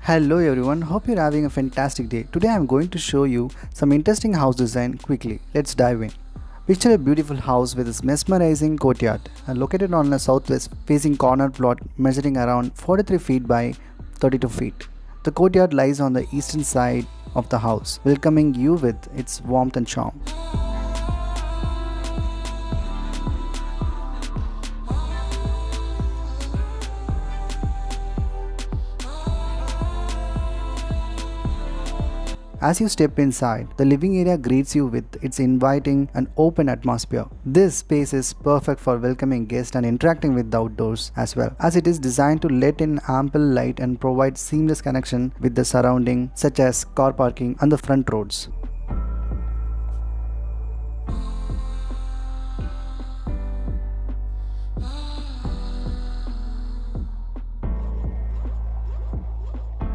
Hello everyone, hope you're having a fantastic day. Today I'm going to show you some interesting house design quickly. Let's dive in. Picture a beautiful house with its mesmerizing courtyard located on a southwest facing corner plot measuring around 43 feet by 32 feet. The courtyard lies on the eastern side of the house, welcoming you with its warmth and charm. As you step inside, the living area greets you with its inviting and open atmosphere. This space is perfect for welcoming guests and interacting with the outdoors as well, as it is designed to let in ample light and provide seamless connection with the surrounding, such as car parking and the front roads.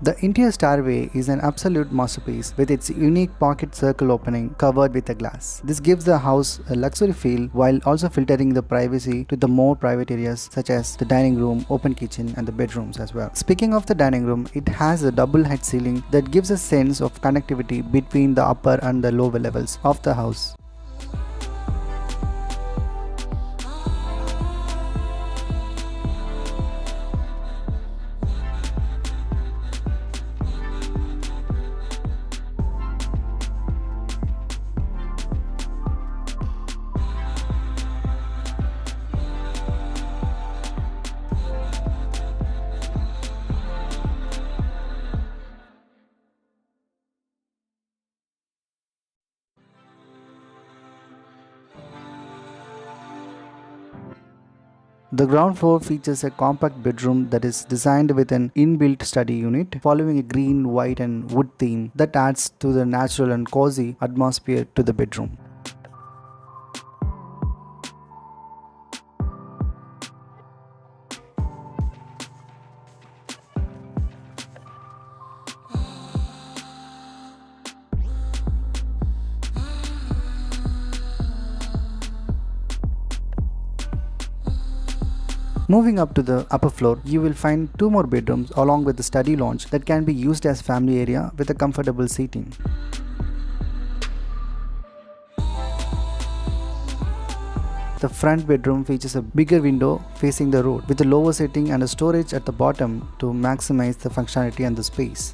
The interior stairway is an absolute masterpiece with its unique pocket circle opening covered with a glass. This gives the house a luxury feel while also filtering the privacy to the more private areas such as the dining room, open kitchen and the bedrooms as well. Speaking of the dining room, it has a double height ceiling that gives a sense of connectivity between the upper and the lower levels of the house. The ground floor features a compact bedroom that is designed with an inbuilt study unit following a green, white and wood theme that adds to the natural and cozy atmosphere to the bedroom. Moving up to the upper floor, you will find two more bedrooms along with the study lounge that can be used as family area with a comfortable seating. The front bedroom features a bigger window facing the road with a lower seating and a storage at the bottom to maximize the functionality and the space.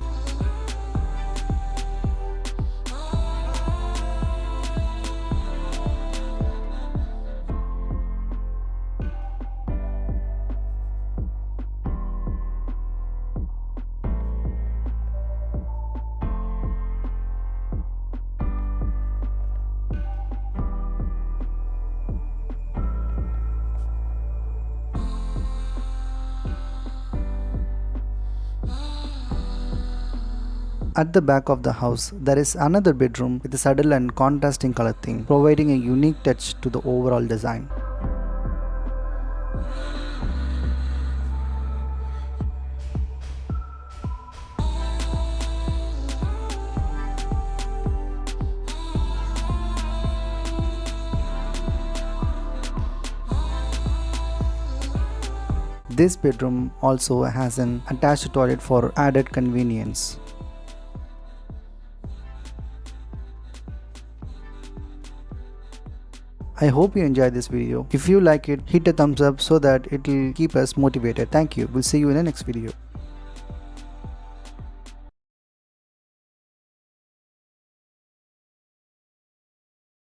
At the back of the house, there is another bedroom with a subtle and contrasting color theme, providing a unique touch to the overall design. This bedroom also has an attached toilet for added convenience. I hope you enjoyed this video. If you like it, hit a thumbs up so that it will keep us motivated. Thank you. We'll see you in the next video.